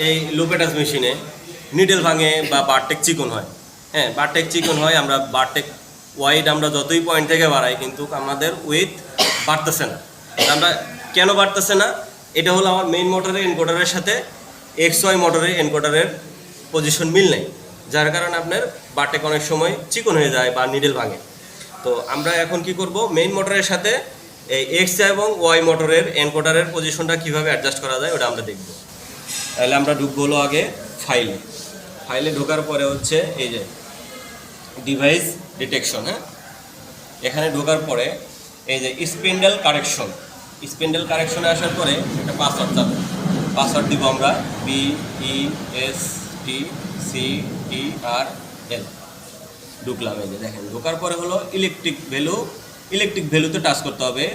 এই লুপেটাস মেশিনে নিডেল ভাঙে বা বারটেক চিকন হয়। হ্যাঁ, বারটেক চিকন হয়, আমরা বারটেক ওয়াইড আমরা যতই পয়েন্ট থেকে বাড়াই কিন্তু আমাদের উইথ বাড়তেছে না। আমরা কেন বাড়তেছে না? এটা হলো আমার মেইন মোটরের এনকোডারের সাথে XY মোটরের এনকোডারের পজিশন মিল নেই, যার কারণে আপনার বারটেক অনেক সময় চিকন হয়ে যায় বা নিডেল ভাঙে। তো আমরা এখন কি করব, মেইন মোটরের সাথে এই X এবং Y মোটরের এনকোডারের পজিশনটা কীভাবে অ্যাডজাস্ট করা যায় ওটা আমরা দেখব। তাহলে আমরা ঢুকবো হলো আগে ফাইলে ঢোকার পরে হচ্ছে এই যে ডিভাইস ডিটেকশন। হ্যাঁ, এখানে ঢোকার পরে এই যে স্পিন্ডেল কারেকশনে আসার পরে একটা পাসওয়ার্ড যাবে। পাসওয়ার্ড দিব আমরা BESTCTRL। ঢুকলাম, এই যে দেখেন ঢোকার পরে হলো ইলেকট্রিক ভ্যালুতে টাচ করতে হবে,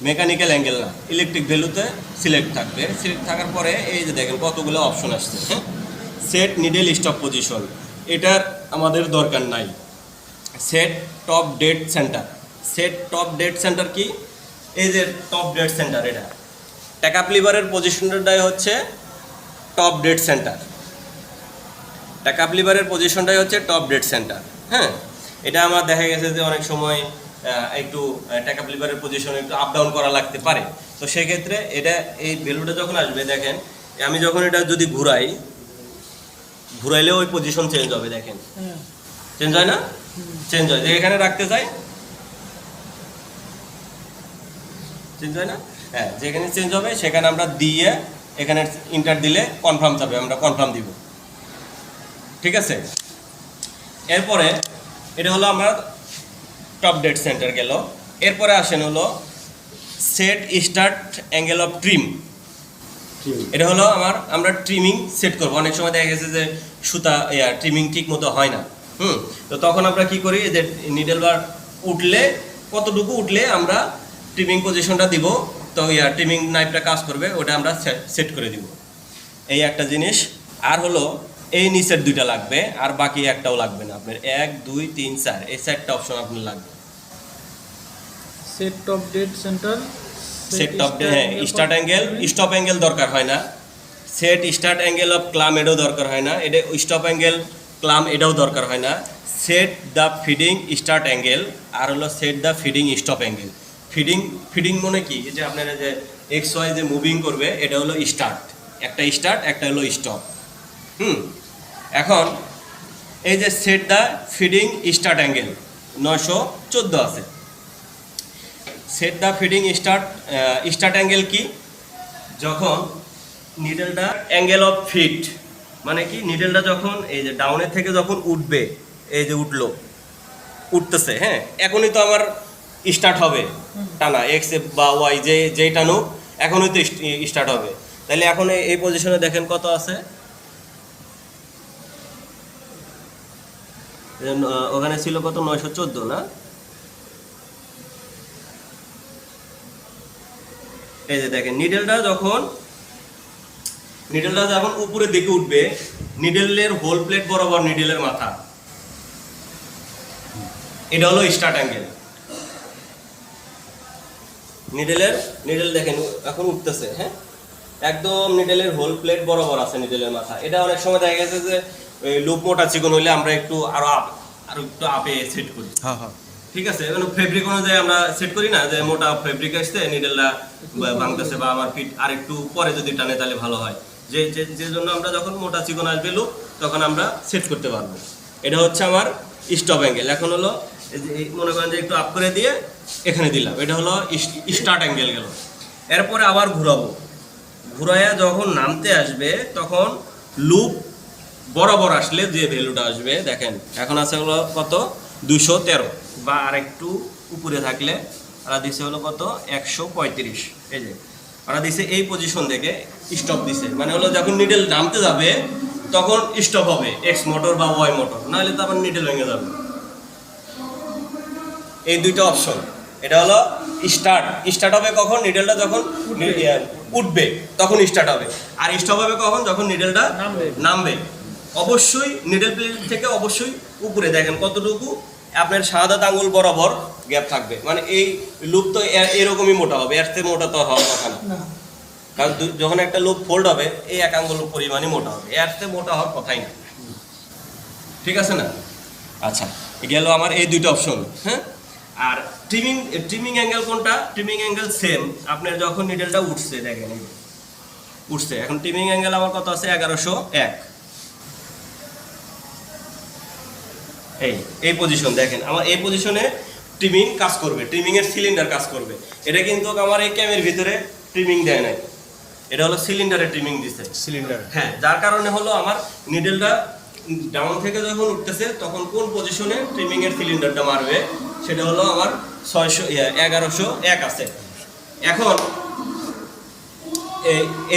মেকানিক্যাল অ্যাঙ্গেল না, ইলেকট্রিক ভ্যালুতে সিলেক্ট থাকবে। সিলেক্ট থাকার পরে এই যে দেখেন কতগুলো অপশন আসছে। হ্যাঁ, সেট নিডেল স্টপ পজিশন, এটার আমাদের দরকার নাই। সেট টপ ডেড সেন্টার কি? এই যে টপ ডেড সেন্টার, এটা ট্যাকআপ লিভারের পজিশনটাই হচ্ছে top dead centre. Top dead centre. হ্যাঁ, এটা আমার দেখা গেছে যে অনেক সময় একটু ট্যাকআপ লিভারের পজিশন একটু আপ ডাউন করা লাগতে পারে। তো সেক্ষেত্রে এটা এই ভ্যালুটা যখন আসবে, দেখেন আমি যখন এটা যদি ঘুরাইলে ওই পজিশন চেঞ্জ হবে। দেখেন চেঞ্জ হয় না? চেঞ্জ হয়। যে এখানে রাখতে চাই চেঞ্জ হয় না? হ্যাঁ, যেখানে চেঞ্জ হবে সেখানে আমরা দিয়ে এখানে ইন্টার দিলে কনফার্ম যাবে, আমরা কনফার্ম দিব। ঠিক আছে, এরপরে এটা হলো আমার টপ ডেড সেন্টার গেল। এরপরে আসেন হলো set start angle of trim. এটা হলো আমরা ট্রিমিং সেট করব। অনেক সময় দেখা গেছে যে সুতা ট্রিমিং ঠিক মতো হয় না। তো তখন আমরা কি করি, যে নিডেল বার উঠলে কতটুকু উঠলে আমরা ট্রিমিং পজিশনটা দিব, তো ট্রিমিং নাইফটা কাজ করবে, ওটা আমরা সেট করে দিব। এই একটা জিনিস। আর হলো এই নিচের দুইটা লাগবে, আর বাকি একটাও লাগবে না আপনার। 1 2 3 4 এই 4টা অপশন আপনার লাগবে। Set top dead centre, start angle, stop angle দরকার হয় না। সেট স্টার্ট অ্যাঙ্গেল অফ ক্লাম এটাও দরকার হয় না। এটা স্টপ অ্যাঙ্গেল ক্লাম এটাও দরকার হয় না। Set the feeding start angle, আর হলো set the feeding stop angle. Feeding মানে কি, যে আপনারা যে XY যে মুভিং করবে এটা হলো স্টার্ট, একটা হলো স্টপ। এখন এই যে set the feeding start angle 914 আছে। Set the feeding start angle কি, যখন নিডেলটা অ্যাঙ্গেল অফ ফিট, মানে কি নিডেলটা যখন এই যে ডাউনের থেকে যখন উঠবে, এই যে উঠতেছে, হ্যাঁ এখনই তো আমার স্টার্ট হবে টানা, X বা Y যেই টানুক এখনই তো স্টার্ট হবে। তাহলে এখন এই পজিশনে দেখেন কত আছে, ওখানে ছিল কত 914 না? এই যে দেখেন নিডেলটা যখন উপরের দিকে উঠবে, নিডেলের হোল প্লেট বরাবর নিডেলের মাথা, এটা হলো স্টার্ট অ্যাঙ্গেল। নিডেল দেখেন এখন উঠতেছে। হ্যাঁ, একদম নিডেলের হোল প্লেট বরাবর আছে নিডেলের মাথা। এটা অনেক সময় দেখা গেছে যে লুপ মোটা চিকন হইলে আমরা একটু আরো একটু আপে সেট করি। ঠিক আছে, ফেব্রিক অনুযায়ী আমরা সেট করি না, যে মোটা ফেব্রিক আসছে নিডেলটা ভাঙতেছে বা আমার ফিট আর একটু পরে যদি টানে তাহলে ভালো হয়। যে জন্য আমরা যখন মোটা চিকন আসবে লুপ তখন আমরা সেট করতে পারবো। এটা হচ্ছে আমার স্টপ অ্যাঙ্গেল। এখন হলো মনে করেন যে একটু আপ করে দিয়ে এখানে দিলাম, এটা হলো স্টার্ট অ্যাঙ্গেল গেল। এরপরে আবার ঘুরাইয়া যখন নামতে আসবে তখন লুপ বরাবর আসলে যে ভ্যালুটা আসবে, দেখেন এখন আছে হলো কত 213, বা আর একটু উপরে থাকলে ওরা দিছে হলো কত 135। এই যে ওরা দিছে এই পজিশন থেকে স্টপ দিছে, মানে হলো যখন নিডেল নামতে যাবে তখন স্টপ হবে X মোটর বা Y মোটর, নাহলে তো আবার নিডেল ভেঙে যাবে। এই দুইটা অপশন। এটা হলো স্টার্ট হবে কখন, নিডেলটা যখন উঠবে তখন স্টার্ট হবে। আর স্টপ হবে কখন, যখন নিডেলটা নামবে। অবশ্যই নিডেল প্লেট থেকে অবশ্যই উপরে দেখেন কতটুকু আপনার শাহাদাত আঙ্গুল বরাবর গ্যাপ থাকবে, মানে এই লুপ তো এরকমই মোটা হবে, এর থেকে মোটা তো হওয়ার কথা না। কারণ যখন একটা লুপ ফোল্ড হবে এই এক আঙ্গুল পরিমাণই মোটা হবে, এর থেকে মোটা হওয়ার কথাই না। ঠিক আছে না? আচ্ছা, গেল আমার এই দুইটা অপশন। হ্যাঁ, আর ট্রিমিং অ্যাঙ্গেল কোনটা? ট্রিমিং অ্যাঙ্গেল সেম, আপনার যখন নিডেলটা উঠছে, দেখেন এই উঠছে, এখন ট্রিমিং অ্যাঙ্গেল আমার কত আছে? 1101। এই পজিশন দেখেন, আমার এই পজিশনে ট্রিমিং কাজ করবে, ট্রিমিং এর সিলিন্ডার কাজ করবে। এটা কিন্তু আমার এই ক্যামের ভিতরে ট্রিমিং দেয় নাই, এটা হলো সিলিন্ডারে ট্রিমিং দিছে, সিলিন্ডার। হ্যাঁ, যার কারণে হলো আমার নিডেলটা ডাউন থেকে যখন উঠতেছে তখন কোন পজিশনে ট্রিমিং এর সিলিন্ডারটা মারবে সেটা হলো আমার 1101 আছে। এখন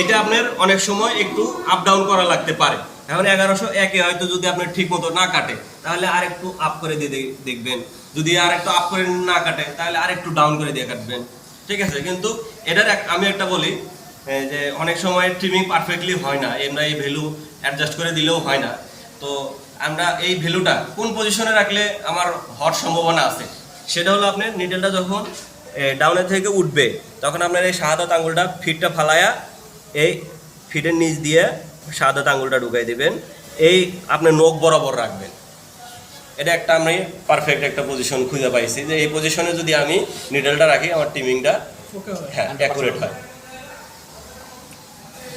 এটা আপনার অনেক সময় একটু আপ ডাউন করা লাগতে পারে। এখন 1101 হয়তো যদি আপনার ঠিক মতো না কাটে তাহলে আর একটু আপ করে দিয়ে দেখবেন, যদি আর একটু আপ করে না কাটে তাহলে আর একটু ডাউন করে দিয়ে কাটবেন। ঠিক আছে, কিন্তু এটার আমি একটা বলি যে অনেক সময় ট্রিমিং পারফেক্টলি হয় না, আমরা এই ভ্যালু অ্যাডজাস্ট করে দিলেও হয় না। তো আমরা এই ভ্যালুটা কোন পজিশনে রাখলে আমার হওয়ার সম্ভাবনা আছে সেটা হলো আপনার নিডেলটা যখন ডাউনের থেকে উঠবে তখন আপনার এই শাহাদাত আঙুলটা ফিটটা ফালায়া এই ফিটের নিচ দিয়ে শাহাদাত আঙুলটা ঢুকাই দিবেন, এই আপনার নখ বরাবর রাখবেন। এটা একটা আমি পারফেক্ট একটা পজিশন খুঁজে পাইছি যে এই পজিশনে যদি আমি নিডেলটা রাখি আমার ট্রিমিংটা হ্যাঁ অ্যাকুরেট হয়।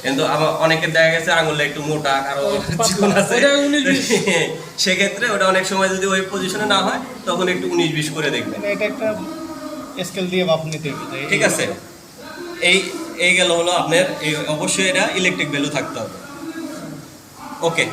কিন্তু আমার অনেকের দেখা গেছে আঙুলটা একটু মোটা, কারো চিকন আছে, সেক্ষেত্রে ওটা অনেক সময় যদি ওই পজিশনে না হয় তখন একটু 19-20 করে দেখবেন। এটা একটা স্কেল দিয়ে মাপ নিতে হবে। ঠিক আছে, এই গেল হলো আপনার, অবশ্যই এটা ইলেকট্রিক ভ্যালু থাকতে হবে। ওকে।